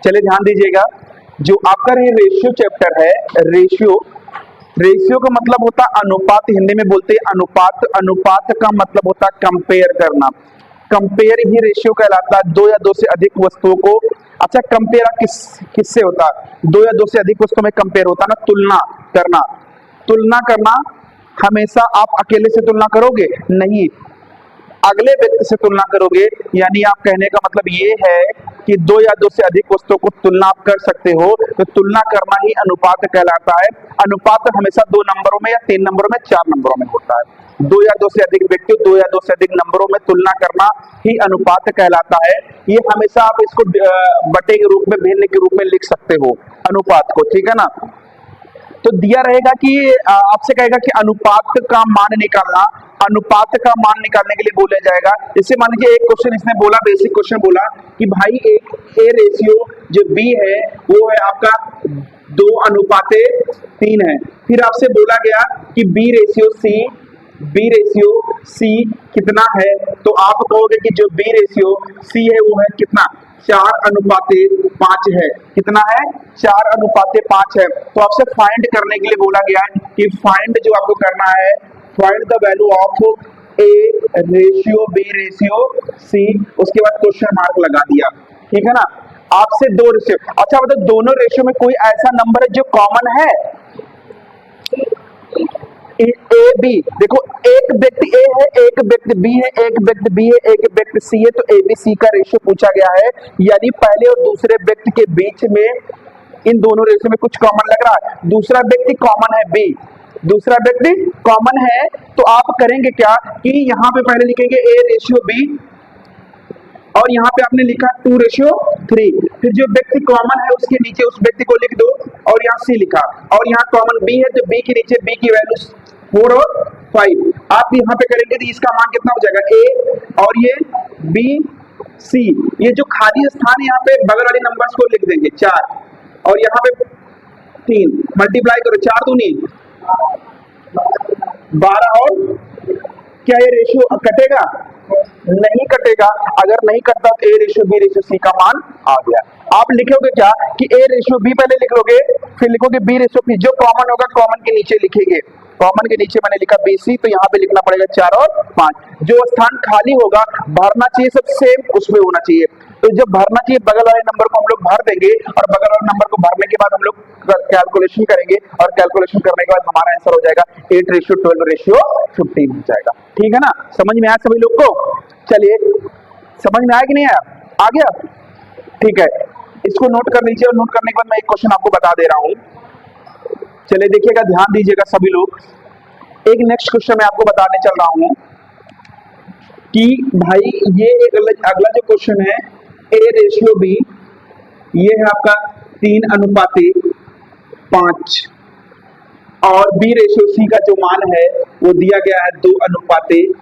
चलिए ध्यान दीजिएगा, जो आपका ये रेशियो चैप्टर है, रेशियो रेशियो का मतलब होता है अनुपात, हिंदी में बोलते हैं अनुपात। अनुपात का मतलब होता है कंपेयर करना। कंपेयर ही रेशियो कहलाता है, दो या दो से अधिक वस्तुओं को। अच्छा, कंपेयर किससे होता है? दो या दो से अधिक वस्तुओं में कंपेयर होता है ना, तुलना करना। तुलना करना हमेशा आप अकेले से तुलना करोगे नहीं, अगले व्यक्ति से तुलना करोगे। यानी आप कहने का मतलब ये है कि दो या दो से अधिक वस्तुओं को तुलना आप कर सकते हो, तो तुलना करना ही अनुपात कहलाता है। अनुपात हमेशा दो नंबरों में या तीन नंबरों में, चार नंबरों में होता है। दो या दो से अधिक व्यक्ति, दो या दो से अधिक नंबरों में तुलना करना ही अनुपात कहलाता है। ये हमेशा आप इसको बटे के रूप में, भिन्न के रूप में लिख सकते हो अनुपात को, ठीक है ना। तो दिया रहेगा कि आपसे कहेगा कि अनुपात का मान निकालना। अनुपात का मान निकालने के लिए बोला जाएगा, जैसे मान लीजिए एक क्वेश्चन इसने बोला, बेसिक क्वेश्चन बोला कि भाई एक ए रेशियो जो बी है वो है आपका 2:3 है। फिर आपसे बोला गया कि बी रेशियो सी कितना है, तो आप कहोगे कि जो बी रेशियो सी है वो है कितना, 4:5 है। कितना है? 4:5 है। तो आपसे फाइंड करने के लिए बोला गया है कि फाइंड जो आपको करना है, find the value of A ratio B ratio C, उसके बाद क्वेश्चन मार्क लगा दिया, ठीक है ना। आपसे दो रेशियो, अच्छा मतलब दोनों रेशियो में कोई ऐसा नंबर है जो कॉमन है? ए बी, देखो एक व्यक्ति ए है, एक व्यक्ति बी है, एक व्यक्ति बी है, एक व्यक्ति सी है, तो ए बी सी का रेशियो पूछा गया है। यानी पहले और दूसरे व्यक्ति के बीच में इन दोनों रेशियो में कुछ कॉमन लग रहा है। दूसरा व्यक्ति कॉमन है बी, दूसरा व्यक्ति कॉमन है, तो आप करेंगे क्या कि यहाँ पे पहले लिखेंगे ए रेशियो बी, और यहाँ पे आपने लिखा 2:3। फिर जो व्यक्ति कॉमन है उसके नीचे उस व्यक्ति को लिख दो, और यहाँ सी लिखा, और यहाँ कॉमन बी है तो बी के नीचे बी की वैल्यू 4 और 5। आप यहाँ पे करेंगे तो इसका मान कितना हो जाएगा, ए और ये बी सी। ये जो खाली स्थान है यहाँ पे बगल वाले नंबर्स को लिख देंगे 4, और यहाँ पे 3, मल्टीप्लाई करो, 4 दूनी 12, और क्या ये रेशियो कटेगा? नहीं कटेगा। अगर नहीं कटता तो A ratio B ratio C का मान आ गया। आप लिखोगे क्या कि ए रेशियो बी पहले लिख लोगे, फिर लिखोगे बी रेशियो बी, जो कॉमन होगा कॉमन के नीचे लिखेंगे। कॉमन के नीचे मैंने लिखा बी सी, तो यहाँ पे लिखना पड़ेगा 4 और 5। जो स्थान खाली होगा भरना चाहिए सब सेम उसमें होना चाहिए, तो जब भरना चाहिए बगल वाले नंबर को हम लोग भर देंगे, और बगल वाले नंबर को भरने के बाद हम लोग कैलकुलेशन करेंगे, और कैलकुलेशन करने के बाद हमारा आंसर हो जाएगा 8:12:15 हो जाएगा। ठीक है ना, समझ में आया सभी लोग को? चलिए, समझ में आया कि नहीं आया? आ गया? ठीक है, इसको नोट कर लीजिए, और नोट करने के बाद मैं एक क्वेश्चन आपको बता दे रहा हूं। चलिए देखिएगा, ध्यान दीजिएगा सभी लोग। एक नेक्स्ट क्वेश्चन मैं आपको बताने चल रहा हूं कि भाई ये एक अगला जो क्वेश्चन है, ए रेशियो बी, ये है आपका 3:5, और बी रेशियो सी का जो मान है वो दिया गया है 2:7।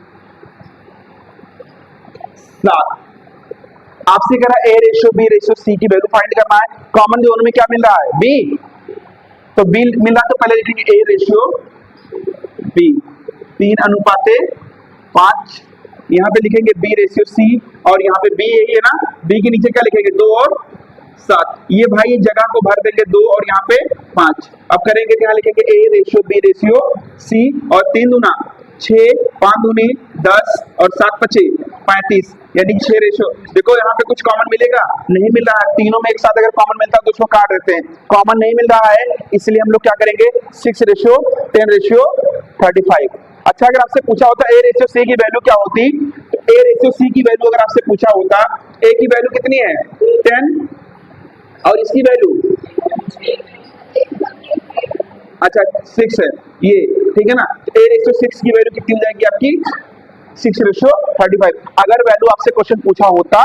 आपसे कह रहा है A ratio B ratio C की वैल्यू फाइंड करना है। कॉमन दोनों में क्या मिल रहा है? बी, तो बी मिल रहा तो पहले लिखेंगे ए रेशियो बी 3:5, यहाँ पे लिखेंगे बी रेशियो सी, और यहाँ पे बी यही है ना, बी के नीचे क्या लिखेंगे 2 और 7। ये भाई जगह को भर देंगे 2 और यहाँ पे 5। अब करेंगे क्या, लिखेंगे A ratio B ratio C, और 3 दूना 6, 5 दूनी 10, और 7 5 35, यानी 6 रेशियो। देखो यहाँ पे कुछ कॉमन मिलेगा? नहीं मिल रहा है। तीनों में एक साथ अगर कॉमन मिलता है तो उसको काट देते हैं, कॉमन नहीं मिल रहा है, इसलिए हम लोग क्या करेंगे 6:10:35। अच्छा, अगर आपसे पूछा होता ए रेशियो सी की वैल्यू क्या होती, तो ए रेशियो सी की वैल्यू अगर आपसे पूछा होता, ए की वैल्यू कितनी है 10, और इसकी वैल्यू अच्छा 6 है ये, ठीक है ना। ए रेशियो 6 की वैल्यू कितनी हो जाएगी आपकी 6:35। अगर वैल्यू आपसे क्वेश्चन पूछा होता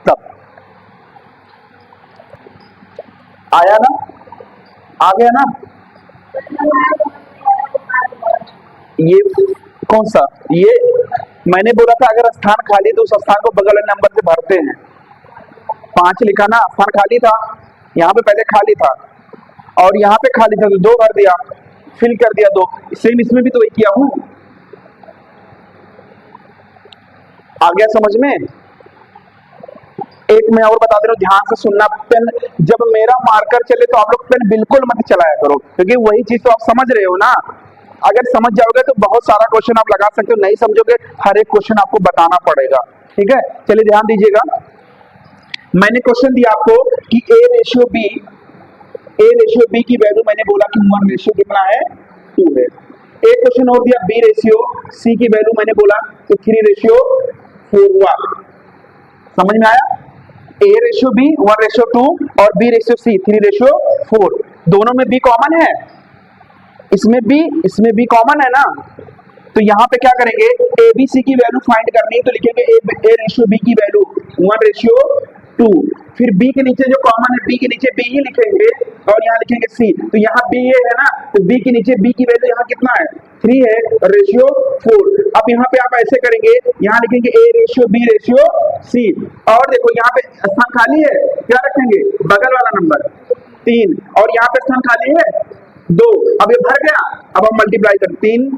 तब। आया ना? आ गया ना? ये कौन सा, ये मैंने बोला था अगर स्थान खाली तो उस स्थान को बगल वाले नंबर से भरते हैं। 5 लिखा ना, स्थान खाली था, यहाँ पे पहले खाली था, और यहाँ पे खाली था तो 2 भर दिया, फिल कर दिया 2। सेम इसमें भी तो वही किया हूं। आ गया समझ में? एक मैं और बता दे रहा हूँ, ध्यान से सुनना। पेन जब मेरा मार्कर चले तो आप लोग पेन बिल्कुल मत चलाया करो, क्योंकि वही चीज तो आप समझ रहे हो ना। अगर समझ जाओगे तो बहुत सारा क्वेश्चन आप लगा सकते हो, नहीं समझोगे हर एक क्वेश्चन आपको बताना पड़ेगा। ठीक है, चलिए ध्यान दीजिएगा। मैंने क्वेश्चन दिया आपको कि ए रेशियो बी की वैल्यू मैंने बोला कि 1 रेशियो कितना है, 2 है। एक क्वेश्चन और दिया बी रेशियो सी की वैल्यू मैंने बोला तो 3:4 हुआ। समझ में आया? ए रेशियो बी 1:2 और बी रेशियो सी 3:4। दोनों में बी कॉमन है, इसमें बी कॉमन है ना। तो यहाँ पे क्या करेंगे, ए बी सी की वैल्यू फाइंड करनी है तो लिखेंगे ए रेशियो बी की वैल्यू 1:2। फिर बी के नीचे जो कॉमन है, बी के नीचे बी ही लिखेंगे और यहाँ लिखेंगे सी। तो यहाँ बी ये है ना, तो बी के नीचे बी की वैल्यू यहाँ कितना है, 3 है, रेशियो 4। अब यहाँ पे आप ऐसे करेंगे, यहाँ लिखेंगे A ratio B ratio C. और देखो यहाँ पे स्थान खाली है, क्या रखेंगे, बगल वाला नंबर 3, और यहाँ पे स्थान खाली है 2। अब ये भर गया, अब हम मल्टीप्लाई कर 3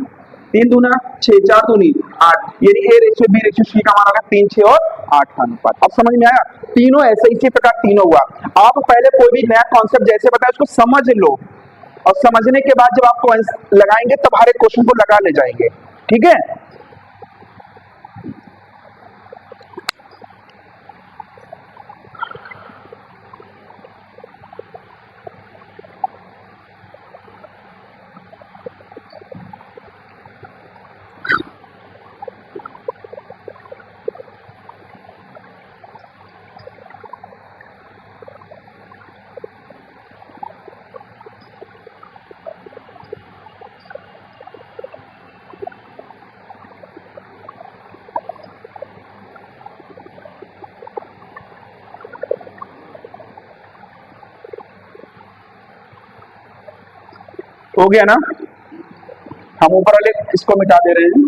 3 दूना 6, 4 दूनी 8, यानी A ratio B ratio C का मान होगा 3, 6 और 8 का अनुपात। अब समझ में आया? तीनों ऐसे इसी प्रकार तीनों हुआ। आप पहले कोई भी नया कॉन्सेप्ट जैसे बताया उसको समझ लो, और समझने के बाद जब आपको लगाएंगे तब हर एक क्वेश्चन को लगा ले जाएंगे। ठीक है, हो गया ना। हम ऊपर वाले इसको मिटा दे रहे हैं।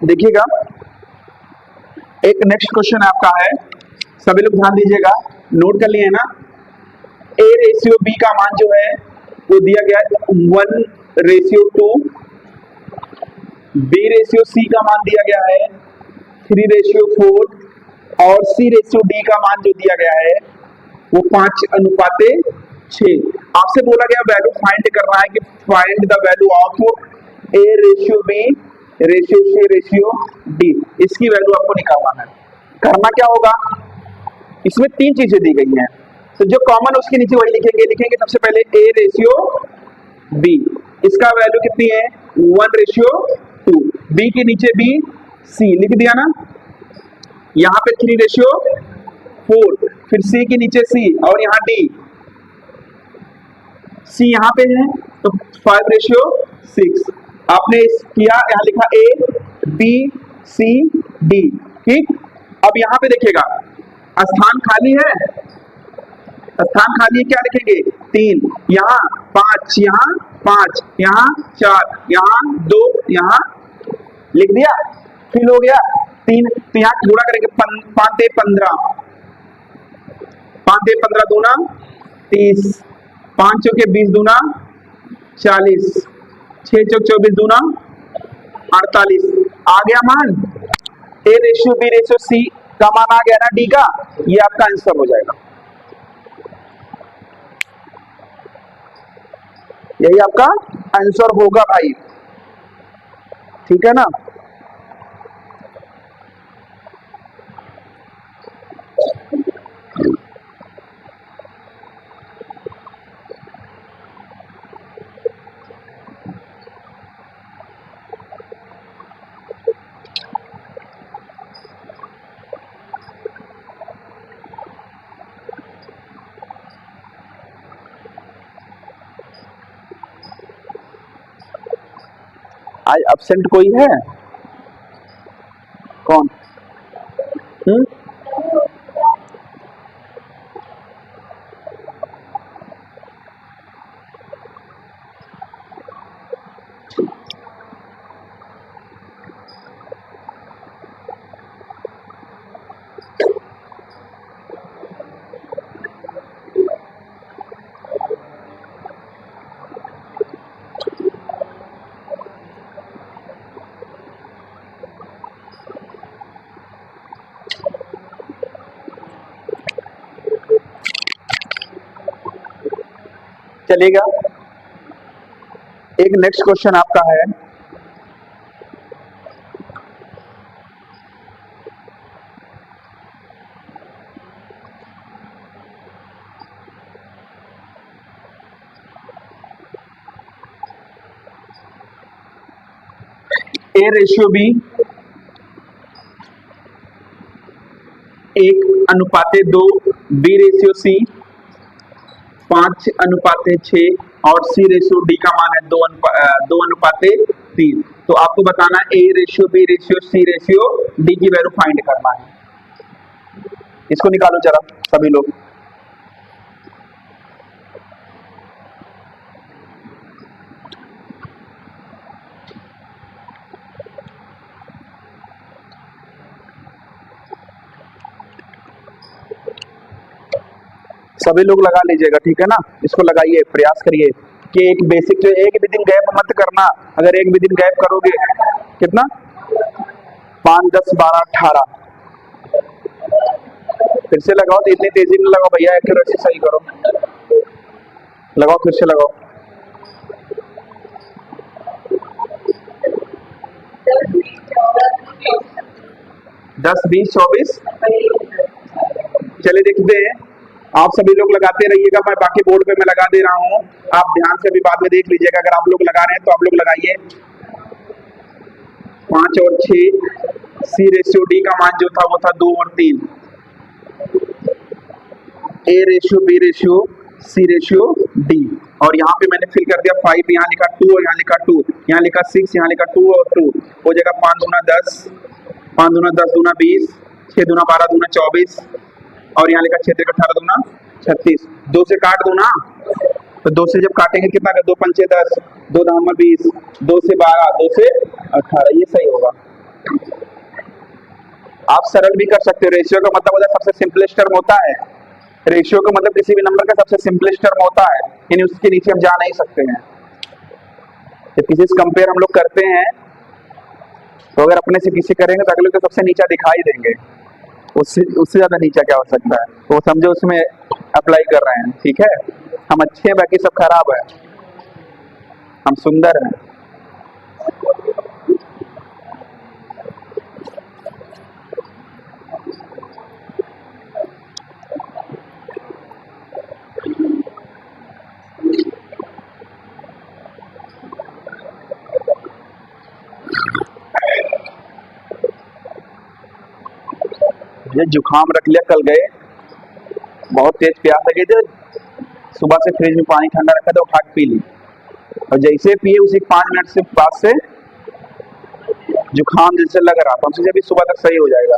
देखिएगा, एक नेक्स्ट क्वेश्चन आपका है, सभी लोग ध्यान दीजिएगा, नोट कर लिए ना। ए रेशियो बी का मान जो है वो दिया गया है 1:2, बी रेशियो सी का मान दिया गया है 3:4, और सी रेशियो डी का मान जो दिया गया है वो 5:6। आपसे बोला गया वैल्यू फाइंड करना है, कि find the value of A ratio B ratio C ratio D. इसकी वैल्यू आपको निकालना है। करना क्या होगा, इसमें 3 चीजें दी गई हैं, तो जो कॉमन उसके नीचे वही लिखेंगे सबसे पहले ए रेशियो बी, इसका वैल्यू कितनी है 1:2, बी के नीचे बी, सी लिख दिया ना, यहाँ पे 3:4, फिर सी के नीचे सी और यहाँ डी, सी यहाँ पे है तो 5:6। आपने किया, यहाँ लिखा ए बी सी डी। ठीक, अब यहाँ पे देखिएगा स्थान खाली है, स्थान खाली है, क्या लिखेंगे 3, यहाँ 5, यहाँ 5, यहाँ 4, यहाँ 2, यहाँ लिख दिया, फिल हो गया 3। तो यहाँ गुणा करेंगे 5 15, 5 15 दूना 30, 5 चौके 20 दूना 40, 6 चौक 24 दूना 48। आ गया मान, A ratio B ratio C का मान आ गया ना डी का, ये आपका आंसर हो जाएगा, यही आपका आंसर होगा भाई। ठीक है ना, आज absent कोई है, कौन? हम्म, चलेगा। एक नेक्स्ट क्वेश्चन आपका है, A ratio B 1:2, B ratio C 5:6 और सी रेशियो डी का मान है 2:3। तो आपको बताना A ratio B ratio C ratio D की वैल्यू फाइंड करना है। इसको निकालो जरा सभी लोग। सभी लोग लगा लीजिएगा, ठीक है ना। इसको लगाइए, प्रयास करिए कि एक बेसिक जो एक भी दिन गैप मत करना। अगर एक भी दिन गैप करोगे कितना 5, 10, 12, 18 फिर से लगाओ। तो इतनी तेजी में लगाओ भैया, एक्यूरेसी सही करो। लगाओ, फिर से लगाओ। 10, 20, 24। चलिए देखते हैं, आप सभी लोग लगाते रहिएगा, मैं बाकी बोर्ड पे मैं लगा दे रहा हूँ, आप ध्यान से भी बाद में देख लीजिएगा। अगर आप लोग लगा रहे हैं तो आप लोग लगाइए। 5 और 6, सी रेशियो डी का मान जो था वो था 2 और 3, A ratio B ratio C ratio D. और यहाँ पे मैंने फिल कर दिया 5, यहाँ लिखा 2 और यहाँ लिखा 2, यहाँ लिखा 6, यहाँ लिखा 2 और 2 हो जाएगा। 5 दूना 10, 5 दूना 10 दूना 20, 6 दूना 12 दूना 24 और यहाँ लिखा 6 3 18 दूना 36। 2 से काट दो ना, तो 2 से जब काटेंगे कितना, 2 5 10, 2 धामा 20, 2 से 12, 2 से 18, ये सही होगा। आप सरल भी कर सकते हो। रेशियो का मतलब होता है सबसे सिंपलेस्ट टर्म होता है। रेशियो का मतलब किसी भी नंबर का सबसे सिंपलेस्ट टर्म होता है, यानी उसके नीचे हम जा नहीं सकते हैं। जब किसी से कंपेयर हम लोग करते हैं तो अगर अपने से किसी करेंगे तो अगले को सबसे नीचा दिखाई देंगे, उससे ज्यादा नीचा क्या हो सकता है। तो समझो उसमें अप्लाई कर रहे हैं, ठीक है। हम अच्छे हैं, बाकी सब खराब है, हम सुंदर हैं। ये जुकाम रख लिया, कल गए बहुत तेज प्यास लगी थी, सुबह से फ्रिज में पानी ठंडा रखा था, उठा के पी ली, और जैसे पिए उसी 5 मिनट से बाद से जुकाम जैसे लग रहा था। हमसे अभी सुबह तक सही हो जाएगा।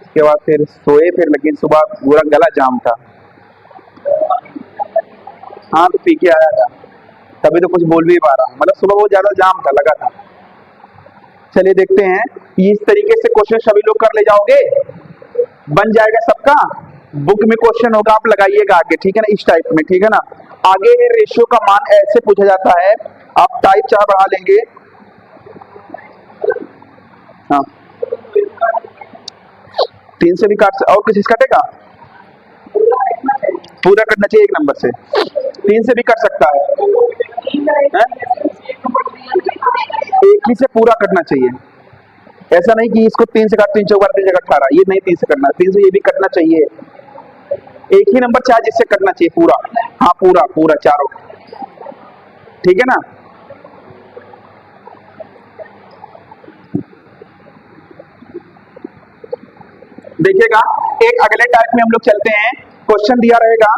उसके बाद फिर सोए, फिर लेकिन सुबह पूरा गला जाम था। हाँ, तो पी के आया था, तभी तो कुछ बोल भी पा रहा हूँ, मतलब सुबह बहुत ज्यादा जाम था, लगा था। चलिए देखते हैं, इस तरीके से क्वेश्चन सभी लोग कर ले जाओगे, बन जाएगा सबका। बुक में क्वेश्चन होगा, आप लगाइएगा आगे, ठीक है ना, इस टाइप में, ठीक है ना। आगे रेशियो का मान ऐसे पूछा जाता है, आप टाइप 4 बढ़ा लेंगे। हाँ, 3 से भी काट, और किसी से कटेगा, पूरा कटना चाहिए एक नंबर से। 3 से भी कट सकता है, एक ही से पूरा कटना चाहिए। ऐसा नहीं कि इसको 3 से काट 3 चौक 3 जगह 18, ये नहीं 3 से कटना, 3 से ये भी कटना चाहिए। एक ही नंबर चाहे जिससे कटना चाहिए पूरा। हाँ, पूरा पूरा चारों, ठीक है ना। देखिएगा, एक अगले टाइप में हम लोग चलते हैं। क्वेश्चन दिया रहेगा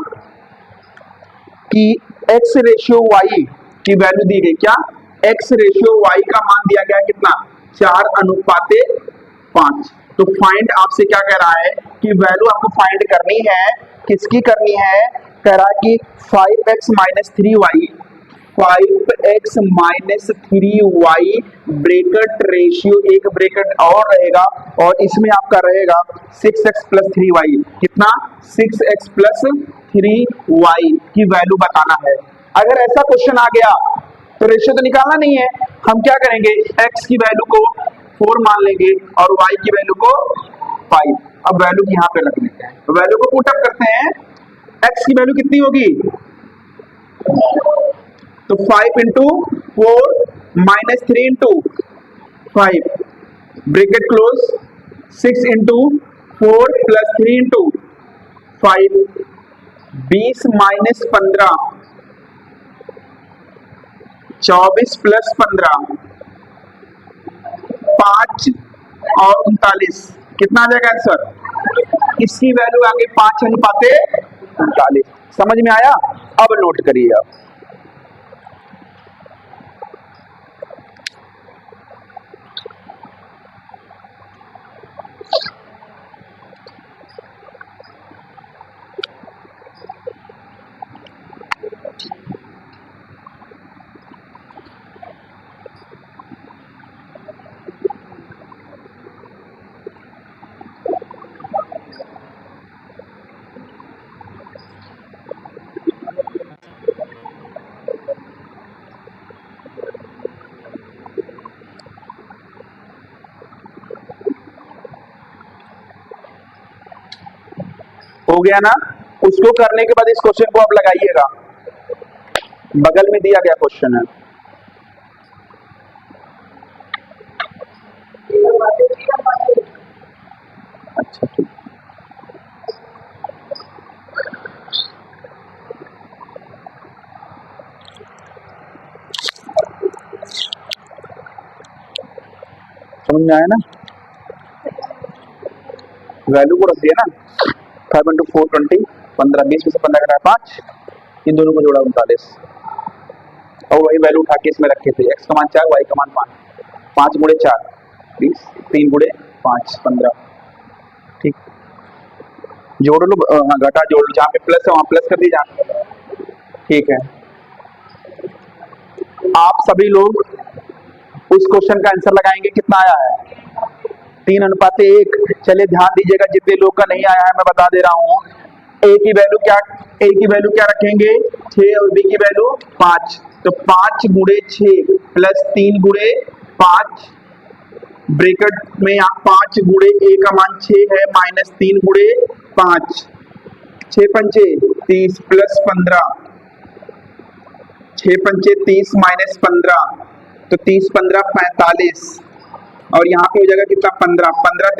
कि x रेशियो y की वैल्यू दी गई, क्या x रेशियो y का मान दिया गया है कितना, 4:5। तो फाइंड आपसे क्या कह रहा है कि वैल्यू आपको फाइंड करनी है, किसकी करनी है, कह रहा है कि 5x - 3y, 5x - 3y bracket ratio, एक ब्रैकेट और रहेगा, और इसमें आपका रहेगा 6x + 3y, कितना 6x + 3y की वैल्यू बताना है। अगर ऐसा क्वेश्चन आ गया तो रेशियो तो निकालना नहीं है, हम क्या करेंगे, x की वैल्यू को 4 मान लेंगे और y की वैल्यू को 5। अब वैल्यू यहाँ पे रख लेते हैं, तो वैल्यू को पुट अप करते हैं। x की वैल्यू कितनी होगी, तो 5 into 4 minus 3 into 5 bracket close, 6 into 4 plus 3 into 5, 20 minus 15, 24 plus 15, 5 और 39, कितना आ जाएगा आंसर? इसकी वैल्यू आगे 5 अनुपाते 39। समझ में आया? अब नोट करिए आप। हो गया ना? उसको करने के बाद इस क्वेश्चन को आप लगाइएगा, बगल में दिया गया क्वेश्चन है। अच्छा ठीक, समझ में आया ना? वैल्यू को रख दिया ना, 5 इंटू 4 20, 15, 20 में से 15 घटाया 5, इन दोनों को जोड़ा 39, और वही वैल्यू उठा के इसमें रखे थे, x का मान 4, y का मान 5, 5 गुणे 4 20, 3 गुणे 5 15, ठीक। जोड़ लो, हाँ घटा जोड़ लो, जहाँ पे प्लस है वहां प्लस कर दीजिए, ठीक है। आप सभी लोग उस क्वेश्चन का आंसर लगाएंगे, कितना आया है? 3:1। चलिए ध्यान दीजिएगा, जितने लोग का नहीं आया है मैं बता दे रहा हूँ। ए की वैल्यू क्या रखेंगे? 6 और बी की वैल्यू 5, तो 5 गुणे 6 प्लस 3 गुणे 5, ब्रैकेट में आप 5 गुणे ए का मान 6 है माइनस 3 गुणे 5, 6 पंचे 30 प्लस 15, 6 पंचे 30 माइनस 15, तो 30 15 45, और यहाँ पे हो जाएगा कितना? 15 15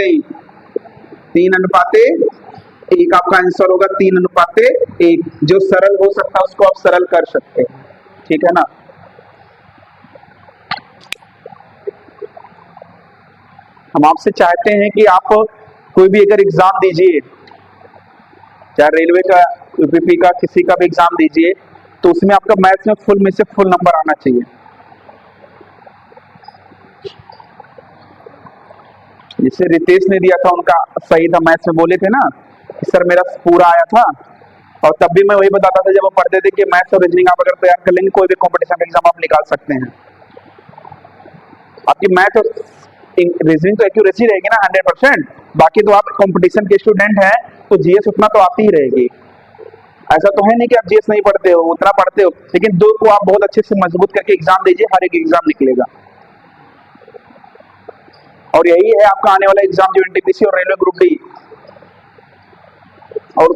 3:1, आपका आंसर होगा 3:1। जो सरल हो सकता है उसको आप सरल कर सकते हैं, ठीक है ना? हम आपसे चाहते हैं कि आप कोई भी अगर एग्जाम दीजिए, चाहे रेलवे का, यूपीपी का, किसी का भी एग्जाम दीजिए, तो उसमें आपका मैथ्स में फुल में से फुल नंबर आना चाहिए। जिसे रितेश ने दिया था उनका सही था, मैथ्स में बोले थे ना कि सर मेरा पूरा आया था, और तब भी मैं वही बताता था जब वो पढ़ते थे कि मैथ्स और रीजनिंग आप अगर तैयार कर लेंगे कोई भी कॉम्पिटिशन का एग्जाम आप निकाल सकते हैं। आपकी मैथ और रीजनिंग तो एक्यूरेसी रहेगी ना 100%, बाकी तो आप कंपटीशन के स्टूडेंट हैं तो जीएस उतना तो आती ही रहेगी। ऐसा तो है नहीं कि आप जीएस नहीं पढ़ते हो, उतना पढ़ते हो, लेकिन दो को आप बहुत अच्छे से मजबूत करके एग्जाम दीजिए, हर एक एग्जाम निकलेगा। और यही है आपका आने वाला एग्जाम जो एनटीपीसी और रेलवे ग्रुप डी और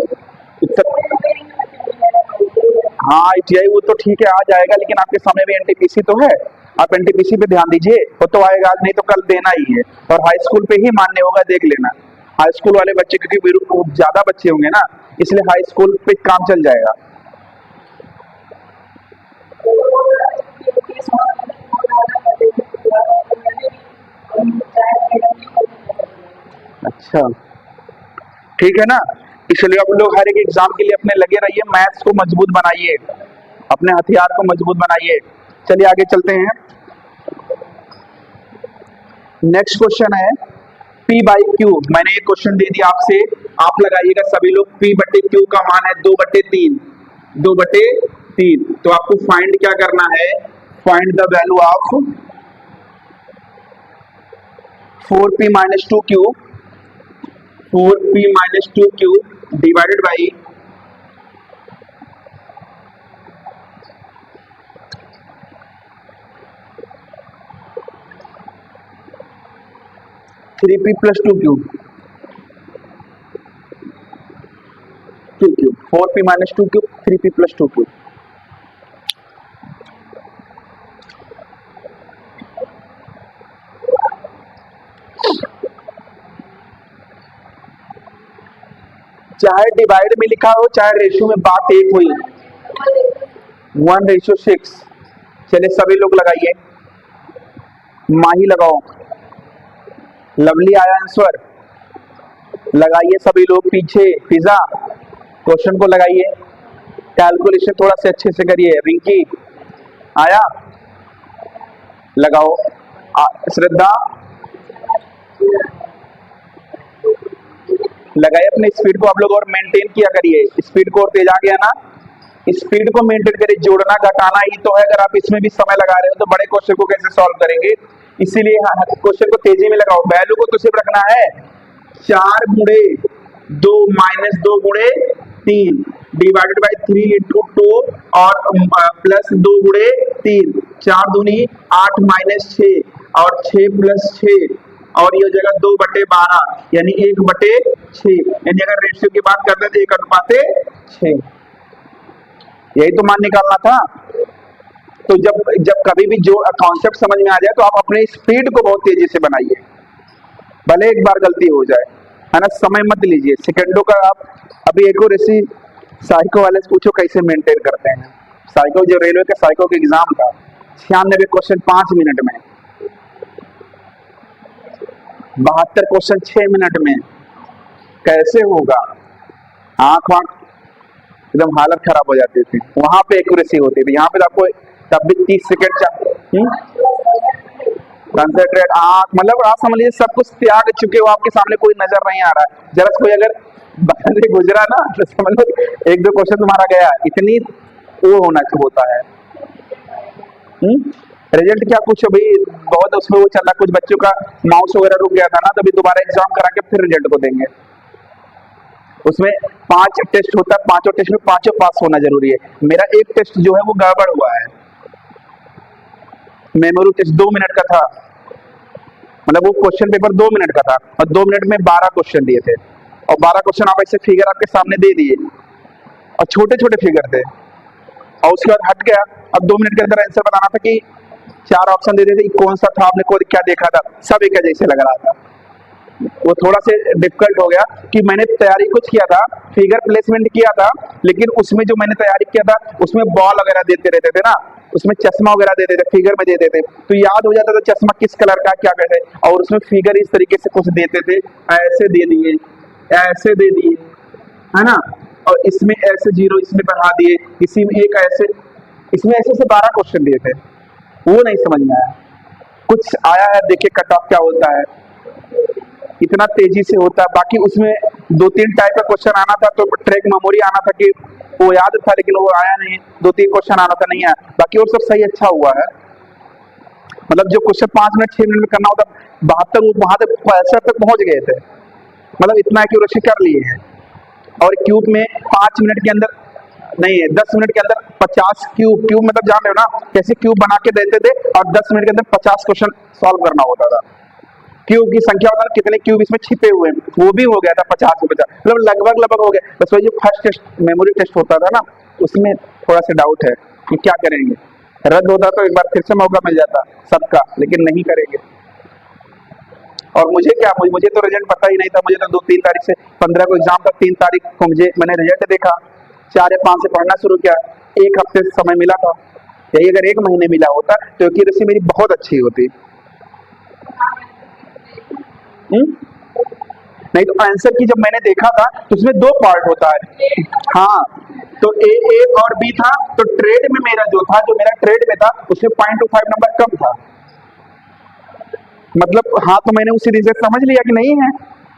हाँ आईटीआई वो तो ठीक है आ जाएगा, लेकिन आपके सामने भी एनटीपीसी तो है, आप एनटीपीसी पे ध्यान दीजिए, वो तो आएगा आज नहीं तो कल देना ही है। और हाई स्कूल पे ही मान्य होगा, देख लेना। हाई स्कूल वाले बच्चे, क्योंकि ज्यादा बच्चे होंगे ना, इसलिए हाई स्कूल पे काम चल जाएगा। अच्छा ठीक है ना, इसलिए आप लोग हर एक एग्जाम के लिए अपने लगे रहिए, मैथ्स को मजबूत बनाइए, अपने हथियार को मजबूत बनाइए। चलिए आगे चलते हैं। नेक्स्ट क्वेश्चन है P बाई क्यू। मैंने एक क्वेश्चन दे दिया आपसे, आप लगाइएगा सभी लोग। P बटे क्यू का मान है 2/3, 2/3। तो आपको फाइंड क्या करना है? Find the value of 4P minus 2 Q, 4P minus 2 Q divided by 3P plus 2 Q, 2 Q, 4P minus 2 Q, 3P plus 2 Q. चाहे डिवाइड में लिखा हो चाहे रेशियो में बात एक हुई, 1:6। चलिए सभी लोग लगाइए, माही लगाओ, लवली आया आंसर, लगाइए सभी लोग पीछे, फिजा क्वेश्चन को लगाइए, कैलकुलेशन थोड़ा से अच्छे से करिए, रिंकी आया, लगाओ, श्रद्धा लगाइए। अपने स्पीड को आप लोग और मेंटेन किया करिए, स्पीड को और तेज आ गया ना, स्पीड को मेंटेन करिए, जोड़ना घटाना ही तो है। अगर आप इसमें भी समय लगा रहे हो तो बड़े क्वेश्चन को कैसे सॉल्व करेंगे, इसीलिए क्वेश्चन को तेजी में लगाओ। वैल्यू को तो सिर्फ रखना है 4 गुणे 2 माइनस 2 गुणे 3 डिवाइडेड बाई 3 इंटू 2 और प्लस 2 गुणे 3, 4 दूनी 8 माइनस 6 और 6 प्लस 6 और ये जगह 2/12 यानी 1/6। यानी अगर रेशियो की बात करते तो 1:6, यही तो मान निकालना था। तो जब कभी भी जो कॉन्सेप्ट समझ में आ जाए तो आप अपने स्पीड को बहुत तेजी से बनाइए, भले एक बार गलती हो जाए, है ना, समय मत लीजिए सेकंडों का। आप अभी एक्यूरेसी साइको वाले से पूछो कैसे मेंटेन करते हैं। साइको जो रेलवे का साइको का एग्जाम था, 96 क्वेश्चन 5 मिनट में, 72 क्वेश्चन 6 मिनट में, कैसे होगा? आंख एकदम हालत खराब हो जाती थी। वहां पे एक्यूरेसी होती थी, यहाँ पे आपको तब भी 30 सेकंड चाहिए। कंसंट्रेट आंख, मतलब आप समझ लीजिए सब कुछ त्याग चुके हो, आपके सामने कोई नजर नहीं आ रहा है। जरा कोई अगर बगल से गुजरा ना तो समझ लो 1-2 क्वेश्चन तुम्हारा गया, इतनी वो होना होता है। रिजल्ट क्या कुछ अभी बहुत उसमें वो चल रहा, कुछ बच्चों का माउस वगैरह रुक गया था ना, तो अभी दोबारा एग्जाम करा के फिर रिजल्ट को देंगे। उसमें 5 टेस्ट होता है, 5 टेस्ट में 5 पास होना जरूरी है। मेरा एक टेस्ट जो है वो गड़बड़ हुआ है, मेमोरी टेस्ट 2 मिनट का था, मतलब वो क्वेश्चन पेपर 2 मिनट का था और 2 मिनट में 12 क्वेश्चन दिए थे और 12 क्वेश्चन आप ऐसे फिगर आपके सामने दे दिए और छोटे छोटे फिगर थे और उसके बाद हट गया। अब 2 मिनट के अंदर आंसर बताना था कि 4 ऑप्शन दे देते, कौन सा था, आपने को क्या देखा था, सब एक जैसे लग रहा था। वो थोड़ा से डिफिकल्ट हो गया कि मैंने तैयारी कुछ किया था, फिगर प्लेसमेंट किया था, लेकिन उसमें जो मैंने तैयारी किया था उसमें बॉल वगैरह देते रहते थे ना, उसमें चश्मा वगैरह देते थे, फिगर में देते थे, तो याद हो जाता था चश्मा किस कलर का क्या कहते हैं, और उसमें फिगर इस तरीके से कुछ देते थे, ऐसे दे दिए, ऐसे दे दिए, है ना, और इसमें ऐसे 0 इसमें बढ़ा दिए, इसी में एक ऐसे, इसमें ऐसे से 12 क्वेश्चन दिए थे। वो नहीं समझ में आया, कुछ आया है, देखिए कट ऑफ क्या होता है, इतना तेजी से होता है। बाकी उसमें 2-3 टाइप का क्वेश्चन आना था, तो ट्रैक मेमोरी आना था कि वो याद था, लेकिन वो आया नहीं। 2-3 क्वेश्चन आना था, नहीं आया, बाकी और सब सही अच्छा हुआ है। मतलब जो क्वेश्चन 5 मिनट 6 मिनट में करना होता, 72 वहां तक 65 तक पहुंच गए थे, मतलब इतना एक्यूरेसी कर लिए हैं। और क्यूब में 5 मिनट के अंदर नहीं है, 10 मिनट के अंदर 50 क्यूब, मतलब जान रहे हो ना कैसे क्यूब बना के देते थे, और 10 मिनट के अंदर 50 क्वेश्चन सॉल्व करना होता था। क्यूब की संख्या होता है, कितने क्यूब इसमें छिपे हुए हैं, वो भी हो गया था 50 में 50, मतलब लगभग हो गया। बस वही जो फर्स्ट टेस्ट मेमोरी टेस्ट होता था ना, उसमें थोड़ा सा डाउट है कि क्या करेंगे, रद्द होता तो एक बार फिर से मौका मिल जाता सबका, लेकिन नहीं करेंगे। और मुझे तो रिजल्ट पता ही नहीं था, मुझे तो 2-3 तारीख से 15 को एग्जाम था, 3 तारीख को मैंने रिजल्ट देखा, 4 या 5 से पढ़ना शुरू किया, 1 हफ्ते से समय मिला था। यही अगर 1 महीने मिला होता तो एक्यूरेसी मेरी बहुत अच्छी होती। नहीं तो आंसर की जब मैंने देखा था तो उसमें 2 पार्ट होता है, हाँ, तो ए और बी था, तो ट्रेड में मेरा जो मेरा ट्रेड में था उसमें 0.25 नंबर कम था, मतलब हाँ, तो मैंने उसी रीजन समझ लिया कि नहीं है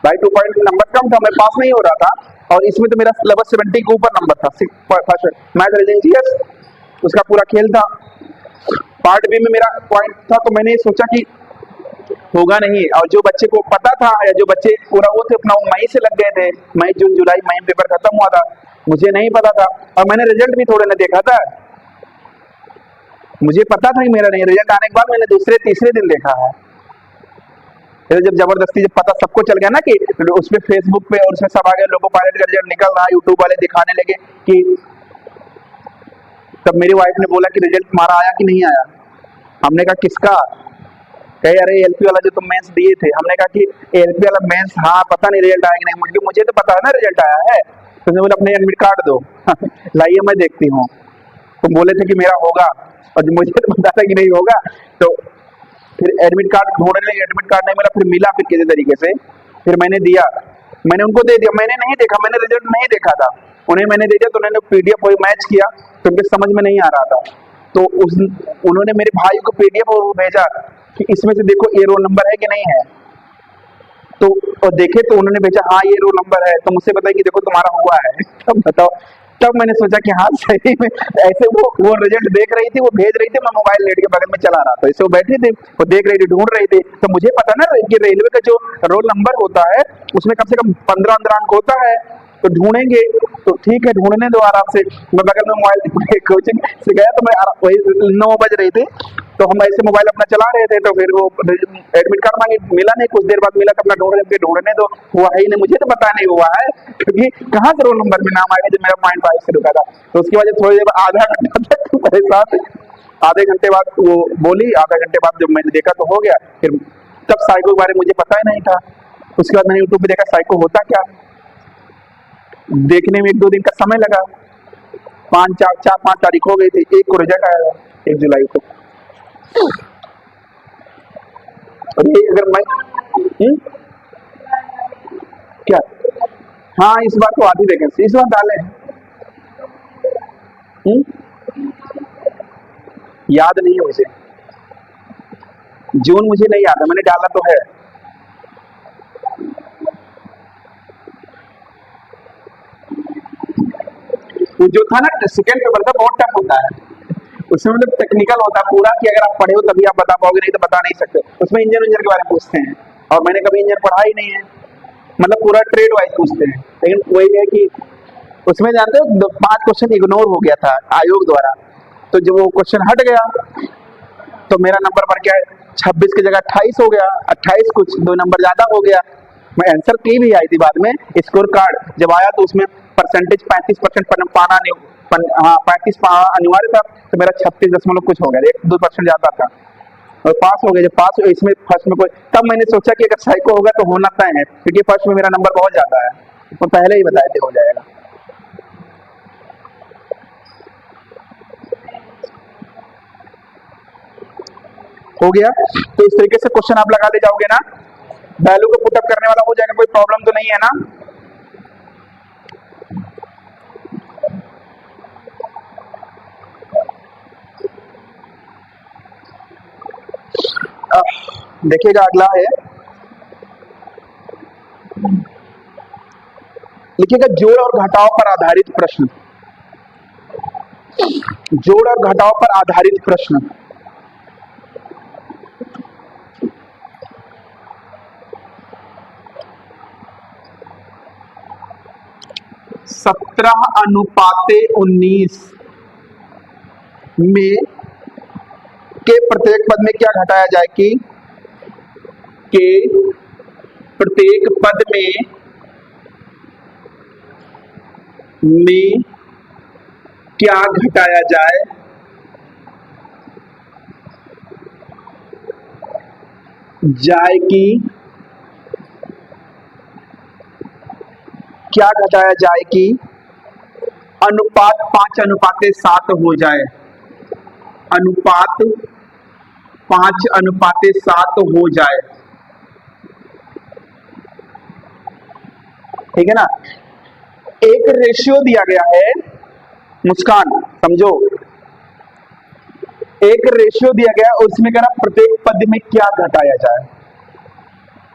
भाई, 2 पॉइंट नंबर कम था, मैं पास नहीं हो रहा था, और इसमें तो मेरा लगभग 70 के ऊपर नंबर था, मैथ रिलीजियस उसका पूरा खेल था। पार्ट बी में मेरा पॉइंट था, तो मैंने सोचा कि होगा नहीं, और जो बच्चे को पता था या जो बच्चे पूरा वो थे अपना मई से लग गए थे, मई जून जुलाई मई पेपर खत्म हुआ था, मुझे नहीं पता था, और मैंने रिजल्ट भी थोड़े ने देखा था, मुझे पता था कि मेरा नहीं, रिजल्ट आने के बाद मैंने दूसरे तीसरे दिन देखा है। फिर जब जबरदस्ती जब पता सबको चल गया ना कि उसमें फेसबुक पे और उसमें सब आ गए, लोगो पायलट का रिजल्ट निकल रहा है, यूट्यूब वाले दिखाने लगे कि, तब मेरी वाइफ ने बोला कि रिजल्ट तुम्हारा आया कि नहीं आया, हमने कहा किसका, कहे अरे एलपी वाला जो तुम मेंस दिए थे, हमने कहा कि एलपी वाला मेंस, हाँ पता नहीं रिजल्ट आया कि नहीं, मुझे तो पता है ना रिजल्ट आया है, तो मैंने बोला अपने एडमिट कार्ड दो। लाइए मैं देखती हूँ। तुम बोले थे कि मेरा होगा और जो मुझे तो पता था कि नहीं होगा। तो फिर एडमिट कार्ड ढूंढने लगे, एडमिट कार्ड नहीं मिला, फिर मिला फिर किसी तरीके से, फिर मैंने दिया, मैंने उनको दे दिया। मैंने नहीं देखा, मैंने रिजल्ट नहीं देखा था, उन्हें मैंने दे दिया। तो उन्होंने पीडीएफ वही मैच किया, तो उनके समझ में नहीं आ रहा था। तो उन्होंने मेरे भाई को पीडीएफ भेजा कि इसमें से देखो ये रोल नंबर है कि नहीं है। तो और देखे तो उन्होंने भेजा हाँ ये रोल नंबर है। तो मुझसे बताया कि देखो तुम्हारा हुआ है। तब बताओ, तब मैंने सोचा कि हाँ सही में ऐसे वो रिजल्ट देख रही थी, वो भेज रही थी, मैं मोबाइल लेट के बगल में चला रहा था। ऐसे वो बैठे थे, वो देख रही थी, ढूंढ रही थी। तो मुझे पता ना कि रेलवे का जो रोल नंबर होता है उसमें कम से कम 15 अंक होता है। तो ढूंढेंगे, तो ठीक है ढूंढने दो आराम से। मैं बगल में मोबाइल कोचिंग से गया, तो मैं वही 9 बज रही थी, तो हम ऐसे मोबाइल अपना चला रहे थे। तो फिर वो एडमिट कार्ड मांगे, मिला नहीं, कुछ देर बाद मिला। तो अपना ढूंढने दो, हुआ ही नहीं। मुझे तो पता नहीं हुआ है, क्योंकि कहाँ से रोल नंबर में नाम आएगा जब मेरा 0.5 से रुका था। तो उसकी वजह थोड़ी देर आधा घंटा तक परेशान। आधे घंटे बाद वो बोली, आधा घंटे बाद जब मैंने देखा तो हो गया। फिर तब साइको के बारे में मुझे पता ही नहीं था। उसके बाद मैंने यूट्यूब पे देखा साइको होता क्या। देखने में 1-2 दिन का समय लगा। 4-5 तारीख हो गई थी, 1 को रिजल्ट आया, 1 जुलाई को। और ये अगर मैं क्या, हाँ इस बार तो आधी वैकेंसी इस बार डाले हैं। याद नहीं है मुझे, जून मुझे नहीं याद है, मैंने डाला तो है। वो जो था ना सेकंड पेपर था, बहुत टफ होता है। उसमें मतलब टेक्निकल होता है पूरा, कि अगर आप पढ़े हो तभी आप बता पाओगे, नहीं तो बता नहीं सकते। उसमें इंजन के बारे में पूछते हैं, और मैंने कभी इंजन पढ़ा ही नहीं है, मतलब पूरा ट्रेड वाइज पूछते हैं। लेकिन वही है कि उसमें जानते हो 5 क्वेश्चन इग्नोर हो गया था आयोग द्वारा। तो जब वो क्वेश्चन हट गया तो मेरा नंबर बढ़ गया, 26 की जगह 28 हो गया, 28 कुछ 2 नंबर ज्यादा हो गया। मैं आंसर की भी आई थी बाद में, स्कोर कार्ड जब आया तो उसमें परसेंटेज 35% पाना नहीं, हाँ 35 पाना अनिवार्य था। तो मेरा 36 दशमलव कुछ हो गया, 1-2% ज्यादा था, और पास हो गया। जब पास हुआ इसमें फर्स्ट में कोई, तब मैंने सोचा कि अगर साइको होगा तो होना तय है, क्योंकि फर्स्ट में मेरा नंबर बहुत ज्यादा है, तो पहले ही बताए थे हो जाएगा। हो गया। तो इस तरीके से क्वेश्चन आप लगा ले जाओगे ना, वैल्यू को पुटअप करने वाला हो जाएगा, कोई प्रॉब्लम तो नहीं है ना। देखिएगा अगला है, लिखिएगा जोड़ और घटाव पर आधारित प्रश्न। जोड़ और घटाव पर आधारित प्रश्न। सत्रह अनुपाते 19 में के प्रत्येक पद में क्या घटाया जाए कि के प्रत्येक पद में क्या घटाया जाए कि क्या घटाया जाए कि अनुपात 5:7 हो जाए, अनुपात 5:7 हो जाए। ठीक है ना। एक रेशियो दिया गया है, मुस्कान समझो, एक रेशियो दिया गया और उसमें कह रहा प्रत्येक पद में क्या घटाया जाए,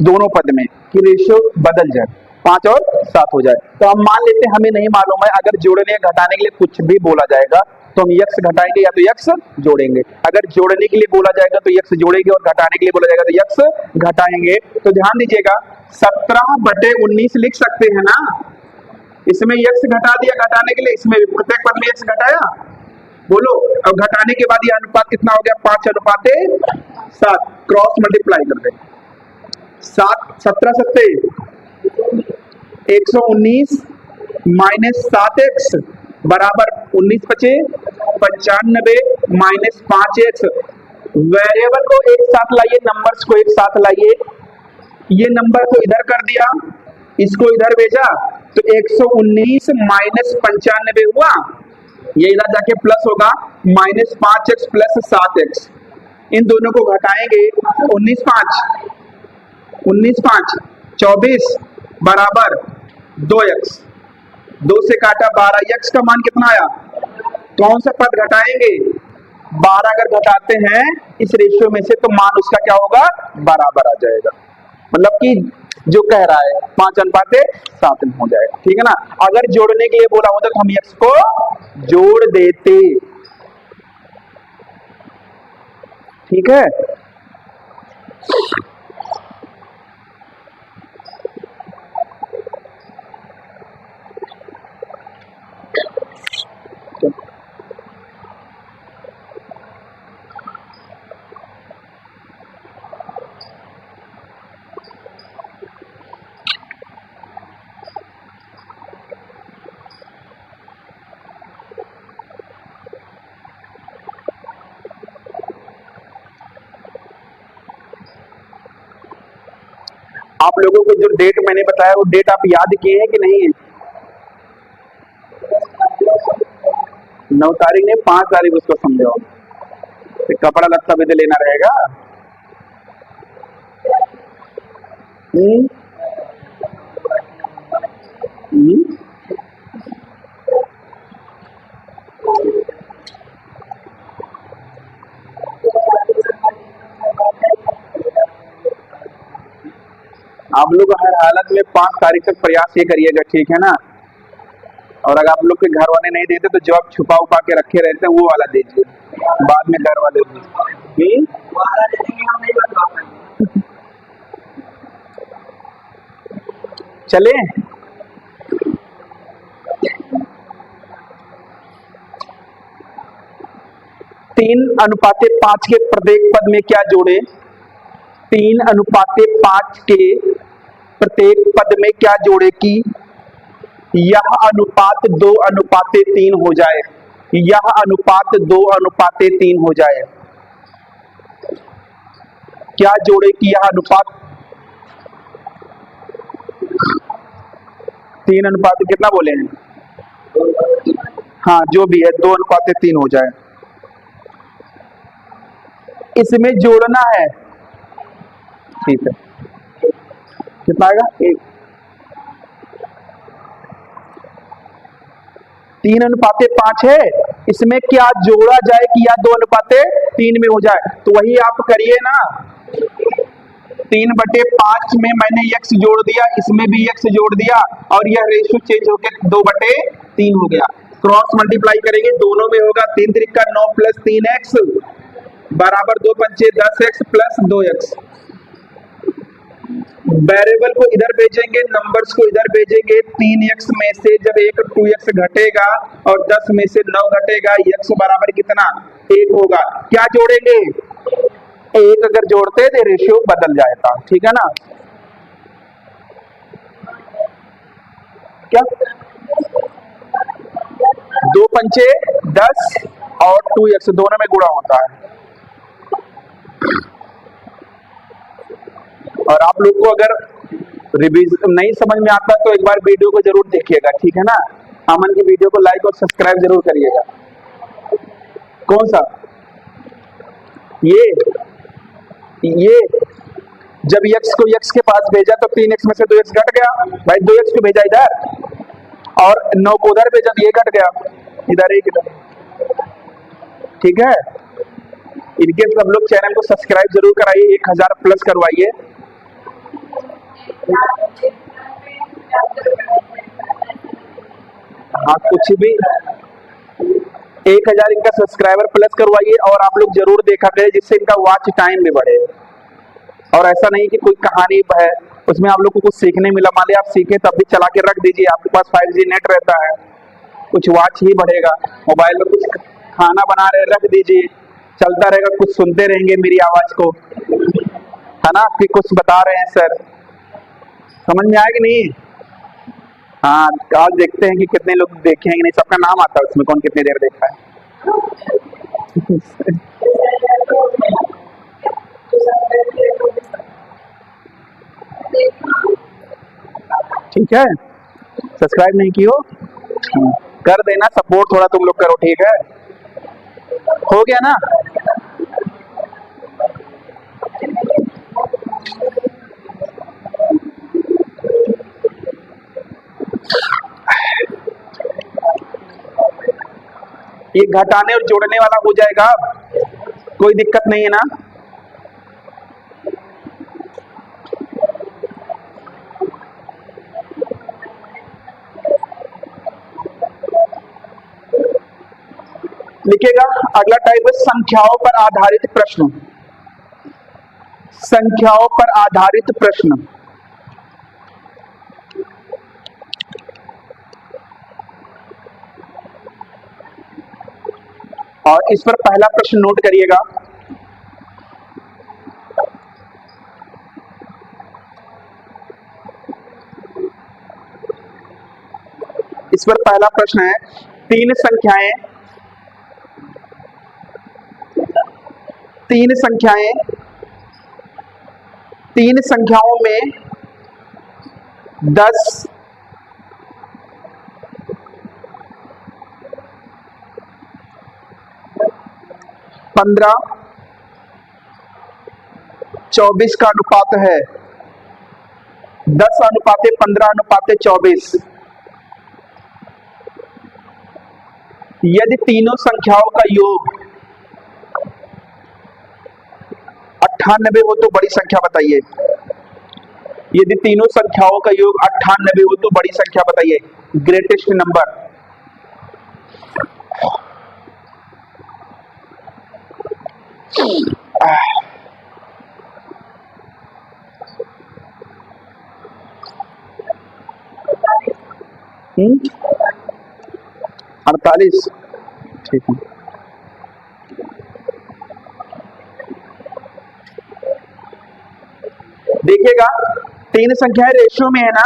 दोनों पद में कि रेशियो बदल जाए, 5 और 7 हो जाए। तो हम मान लेते हैं हमें नहीं मालूम है, अगर जोड़ने या घटाने के लिए कुछ भी बोला जाएगा तो हम यक्स घटाएंगे या तो यक्स जोड़ेंगे। अगर जोड़ने के लिए बोला जाएगा तो यक्स जोड़ेंगे, और घटाने के लिए बोला जाएगा तो यक्स घटाएंगे। तो ध्यान दीजिएगा 17/19 लिख सकते हैं ना, इसमें यक्स घटा दिया घटाने के लिए, इसमें प्रत्येक पद में यक्स घटाया, बोलो। अब घटाने के बाद ये अनुपात कितना हो गया, 5:7, क्रॉस मल्टीप्लाई कर दे, 17 सत्ते 119 माइनस 7x बराबर 19×5 = 95 माइनस 5x। वेरिएबल को एक साथ लाइए, नंबर्स को एक साथ लाइए, ये नंबर को इधर कर दिया, इसको इधर भेजा, तो 119 माइनस 95 हुआ, ये इधर जाके प्लस होगा, माइनस 5x प्लस 7x, इन दोनों को घटाएंगे, 19 5 24 बराबर 2x, 2 से काटा 12, x का मान कितना आया, कौन सा पद घटाएंगे, 12 अगर घटाते हैं इस रेशियो में से तो मान उसका क्या होगा, बराबर आ जाएगा। मतलब कि जो कह रहा है 5:7 हो जाएगा, ठीक है ना। अगर जोड़ने के लिए बोला होता तो हम x को जोड़ देते, ठीक है। आप लोगों को जो डेट मैंने बताया वो डेट आप याद किए हैं कि नहीं? 9 तारीख नहीं, 5 तारीख उसको समझो, तो कपड़ा लत्ता भी तो लेना रहेगा। हम्म हम्म आप लोग हर हालत में 5 तारीख तक प्रयास ये करिएगा, ठीक है ना। और अगर आप लोग के घर वाले नहीं देते तो जॉब छुपा उपा के रखे रहते हैं वो वाला दीजिए, बाद में घर वाले दीजिए। चले 3:5 के प्रत्येक पद में क्या जोड़े, 3:5 के प्रत्येक पद में क्या जोड़े कि यह अनुपात 2:3 हो जाए, यह अनुपात 2:3 हो जाए। क्या जोड़े कि यह अनुपात 3:, कितना बोले हैं, हाँ जो भी है 2:3 हो जाए। इसमें जोड़ना है, ठीक है, कितना आएगा, 3:5 है, इसमें क्या जोड़ा जाए कि या 2:3 में हो जाए, तो वही आप करिए ना। 3/5 में मैंने x जोड़ दिया, इसमें भी x जोड़ दिया और यह रेशियो चेंज होकर 2/3 हो गया। क्रॉस मल्टीप्लाई करेंगे, दोनों में होगा 3 त्रिक 9 प्लस 3x बराबर 2 पंचे 10x प्लस 2x। वेरिएबल को इधर भेजेंगे, नंबर्स को इधर भेजेंगे, 3x में से जब 2x घटेगा और 10 में से 9 घटेगा, x बराबर कितना, 1 होगा। क्या जोड़ेंगे, 1 अगर जोड़ते तो रेशियो बदल जाएगा, ठीक है ना। क्या 2 पंचे 10 और 2x दोनों में गुणा होता है। और आप लोग को अगर रिवीजन नहीं समझ में आता तो एक बार वीडियो को जरूर देखिएगा, ठीक है ना। अमन की वीडियो को लाइक और सब्सक्राइब जरूर करिएगा। कौन सा, ये जब x को x के पास भेजा तो 3x में से 2x घट गया, भाई 2x को भेजा इधर और 9 को उधर भेजा तो ये घट गया, इधर 1 इधर, ठीक है। इनके सब लोग चैनल को सब्सक्राइब जरूर कराइए, 1000 प्लस करवाइए। हाँ कुछ भी 1000 इनका सब्सक्राइबर प्लस करवाइए और आप लोग जरूर देखा करें जिससे इनका वॉच टाइम भी बढ़े। और ऐसा नहीं कि कोई कहानी है उसमें आप लोग को कुछ सीखने मिला, मान लिया आप सीखे तब भी चला के रख दीजिए, आपके पास 5G नेट रहता है, कुछ वॉच ही बढ़ेगा। मोबाइल में कुछ खाना बना रहे रख दीजिए, चलता रहेगा, कुछ सुनते रहेंगे मेरी आवाज को, है ना, कि कुछ बता रहे हैं सर, समझ में आया कि नहीं। हाँ आज देखते हैं कि कितने लोग देखे हैं कि नहीं, सबका नाम आता है उसमें कौन कितनी देर देखा है। ठीक है, सब्सक्राइब नहीं की हो कर देना, सपोर्ट थोड़ा तुम लोग करो, ठीक है? हो गया ना? ये घटाने और जोड़ने वाला हो जाएगा, कोई दिक्कत नहीं है ना? लिखेगा। अगला टाइप है संख्याओं पर आधारित प्रश्न। संख्याओं पर आधारित प्रश्न। और इस पर पहला प्रश्न नोट करिएगा। इस पर पहला प्रश्न है, तीन संख्याएं तीन संख्याओं में 10, 15, 24 का अनुपात है। 10:15:24। यदि तीनों संख्याओं का योग 98 हो तो बड़ी संख्या बताइए। यदि तीनों संख्याओं का योग 98 हो तो बड़ी संख्या बताइए, ग्रेटेस्ट नंबर। हम्म, 48, ठीक है। देखिएगा, तीन संख्याएं रेशियो में है ना,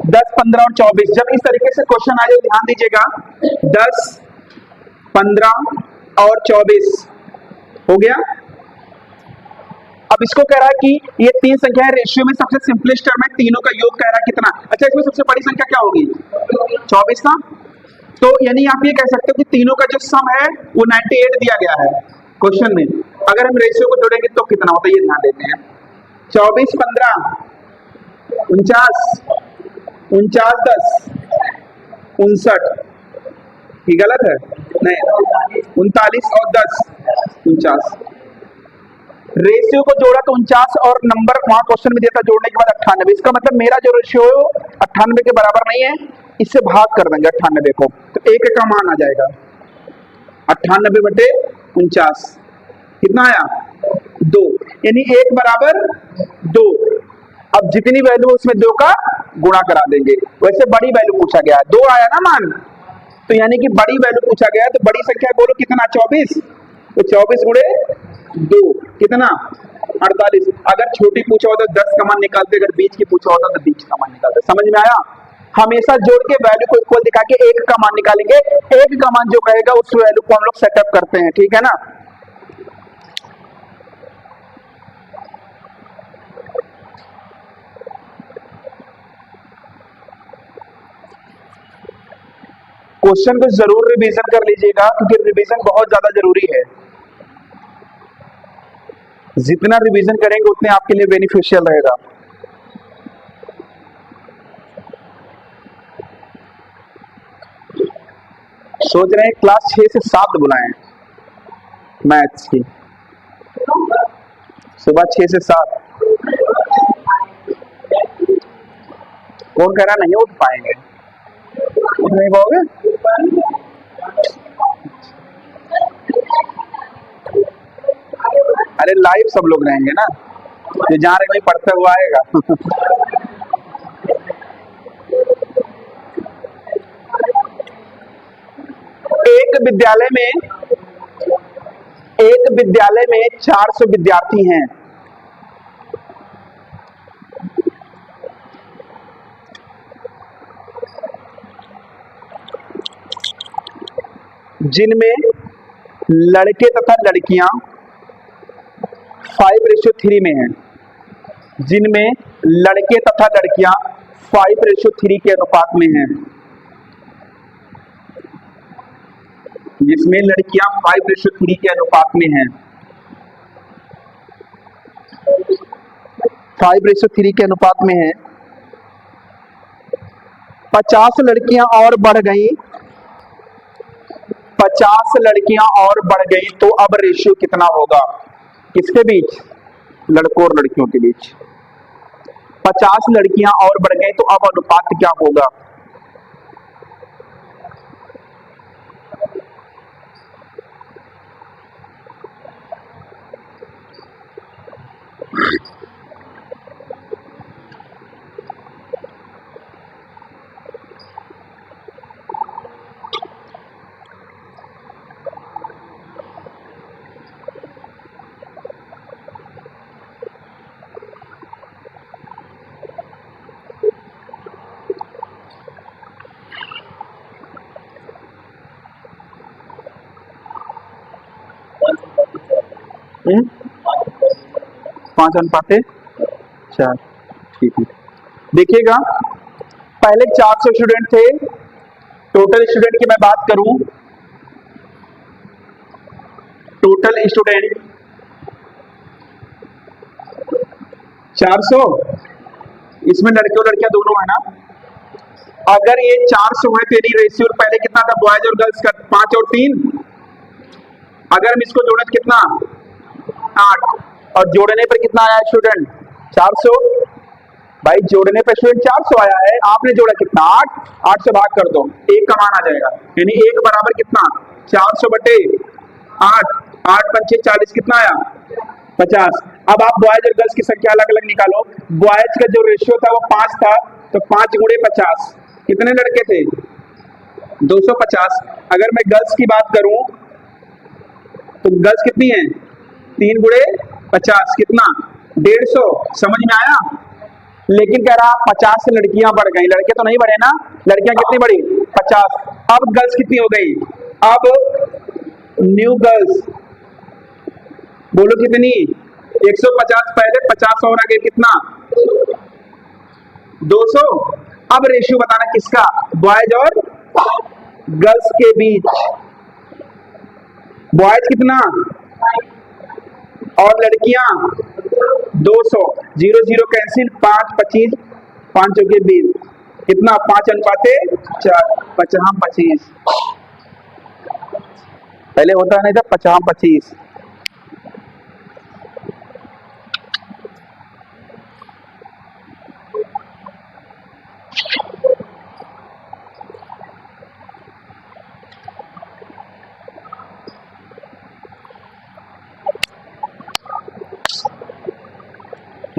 10, 15 और 24। जब इस तरीके से क्वेश्चन आ जाए ध्यान दीजिएगा, 10, 15 और 24 हो गया। अब इसको कह रहा है कि ये तीन संख्याएं रेशियो में, सबसे सिंपलेस्ट टर्म है, तीनों का योग कह रहा है कितना। अच्छा, इसमें सबसे बड़ी संख्या क्या होगी? 24 ना। तो यानी आप ये कह सकते हो कि तीनों का जो सम है वो 98 दिया गया है क्वेश्चन में। अगर हम रेशियो को जोड़ेंगे तो कितना होता है, ये ध्यान देते हैं। 24, 15, 49, 49, 10, 59। ये गलत है? नहीं, 39 और 10, 49। रेशियो को जोड़ा तो 49 और नंबर वहां क्वेश्चन में दिया था जोड़ने के बाद 98। इसका मतलब मेरा जो रेशियो है वो 98 के बराबर नहीं है, इससे भाग कर देंगे 98 को, तो एक का मान आ जाएगा 98/49। कितना आया? 2, यानी 1 बराबर 2। अब जितनी वैल्यू उसमें 2 का गुणा करा देंगे। वैसे बड़ी वैल्यू पूछा गया है, 2 आया ना मान, तो यानी कि बड़ी वैल्यू पूछा गया है, तो बड़ी संख्या बोलो कितना? 24। तो 24 गुणे 2 कितना? 48। अगर छोटी पूछा होता तो 10 का मान निकालते, अगर बीच की पूछा होता तो 20 का मान निकालते। समझ में आया? हमेशा जोड़ के वैल्यू को इक्वल दिखा के 1 का मान निकालेंगे। 1 का मान जो कहेगा उस वैल्यू को हम लोग सेटअप करते हैं, ठीक है ना? क्वेश्चन को जरूर रिवीजन कर लीजिएगा, क्योंकि रिवीजन बहुत ज्यादा जरूरी है। जितना रिवीजन करेंगे उतने आपके लिए बेनिफिशियल रहेगा। सोच रहे हैं क्लास 6 से 7 बुलाएं मैथ्स की, सुबह 6 से 7। कौन कह रहा नहीं उठ पाएंगे? उठ नहीं पाओगे? अरे लाइव सब लोग रहेंगे ना, जो जहाँ रहे वही पढ़ता हुआ आएगा। एक विद्यालय में 400 विद्यार्थी हैं। जिनमें लड़के तथा लड़कियां 5:3 में हैं। जिनमें लड़के तथा लड़कियां 5:3 के अनुपात में है, जिसमें लड़कियां 5:3 के अनुपात में हैं, 5:3 के अनुपात में है, 50 लड़कियां और बढ़ गई, 50 लड़कियां और बढ़ गई तो अब रेशियो कितना होगा? किसके बीच? लड़कों और लड़कियों के बीच। 50 लड़कियां और बढ़ गई तो अब अनुपात क्या होगा? हम्म? 5:4। ठीक है, देखिएगा पहले 400 स्टूडेंट थे, टोटल स्टूडेंट की मैं बात करूं, टोटल स्टूडेंट 400, इसमें लड़के और लड़कियां दोनों है ना। अगर ये 400 है तो यदि रेशियो पहले कितना था बॉयज और गर्ल्स का? 5 और 3। अगर हम इसको जोड़े तो कितना? 8। और जोड़ने पर कितना आया स्टूडेंट? 400। भाई जोड़ने पर स्टूडेंट 400 आया है, आपने जोड़ा कितना? 8। 8 से भाग कर दो, 1 का मान आ जाएगा, यानी 1 बराबर कितना? 400/8। 8 पंचे 40, कितना आया? 50। अब आप बॉयज और गर्ल्स की संख्या अलग अलग निकालो। बॉयज का जो रेशियो था वो 5 था, तो 5 गुणे 50, कितने लड़के थे? 250। अगर मैं गर्ल्स की बात करूं तो गर्ल्स कितनी है? 3 गुणे 50, कितना? 150। समझ में आया? लेकिन कह रहा 50 से लड़कियां बढ़ गई, लड़के तो नहीं बढ़े ना। लड़कियां कितनी बढ़ी? 50। अब गर्ल्स कितनी हो गई? अब न्यू गर्ल्स बोलो कितनी? 150 पहले, 50 और आगे, कितना? 200। अब रेशियो बताना किसका? बॉयज और गर्ल्स के बीच। बॉयज कितना और लड़कियां 200। 0 0 कैंसिल, 5 25, 5 के 20, कितना? 5:4, 50-25। पहले होता नहीं था 50-25।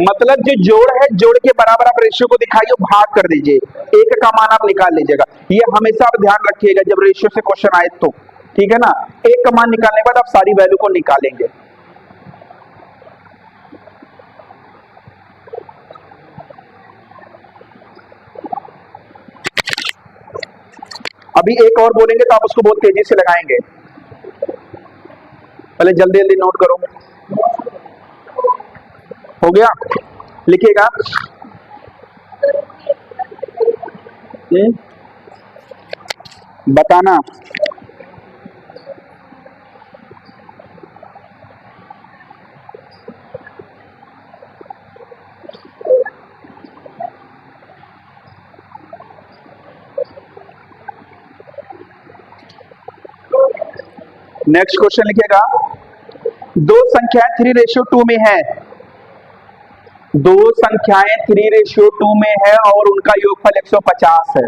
मतलब जो जोड़ है, जोड़ के बराबर आप रेशियो को दिखाइए, भाग कर दीजिए, 1 का मान आप निकाल लीजिएगा। ये हमेशा आप ध्यान रखिएगा जब रेशियो से क्वेश्चन आए तो, ठीक है ना। 1 का मान निकालने के बाद आप सारी वैल्यू को निकालेंगे। अभी एक और बोलेंगे तो आप उसको बहुत तेजी से लगाएंगे, पहले जल्दी जल्दी नोट करो। हो गया? लिखिएगा। बताना नेक्स्ट क्वेश्चन लिखिएगा। दो संख्याएं 3:2 में है, दो संख्याएं 3:2 में है और उनका योगफल 150 है।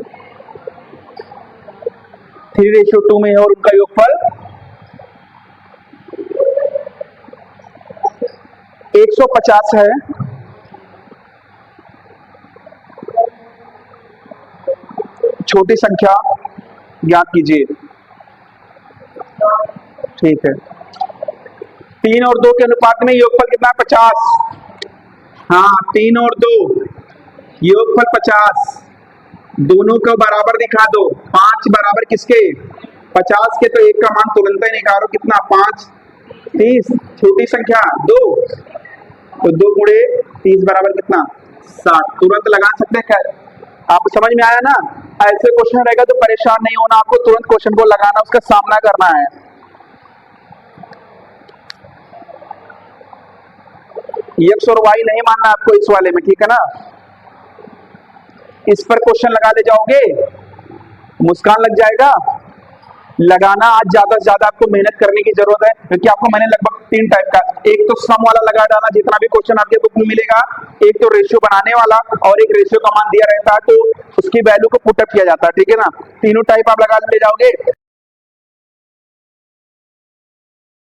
3:2 में है और उनका योगफल 150 है। छोटी संख्या ज्ञात कीजिए। ठीक है, 3 और 2 के अनुपात में योगफल कितना? 50। हाँ, 3 और 2 योगफल 50। दोनों को बराबर दिखा दो। 5 बराबर किसके? 50 के, तो 1 का मान तुरंत ही निकालो, कितना? 5 30। छोटी संख्या 2, तो 2 गुणे 30 बराबर कितना? 60। तुरंत लगा सकते हैं। आप समझ में आया ना? ऐसे क्वेश्चन रहेगा तो परेशान नहीं होना, आपको तुरंत क्वेश्चन को लगाना, उसका सामना करना है। एक्स और वाई नहीं मानना आपको इस वाले में, ठीक है ना? इस पर क्वेश्चन लगा ले जाओगे, मुस्कान लग जाएगा। लगाना आज ज्यादा से ज्यादा आपको मेहनत करने की जरूरत है, क्योंकि आपको मैंने लगभग 3 टाइप का, एक तो सम वाला लगा डाला जितना भी क्वेश्चन आपके बुक में मिलेगा, एक तो रेशियो बनाने वाला, और एक रेशियो का मान दिया रहता है तो उसकी वैल्यू को पुटअप किया जाता है, ठीक है ना? तीनों टाइप आप लगा ले जाओगे।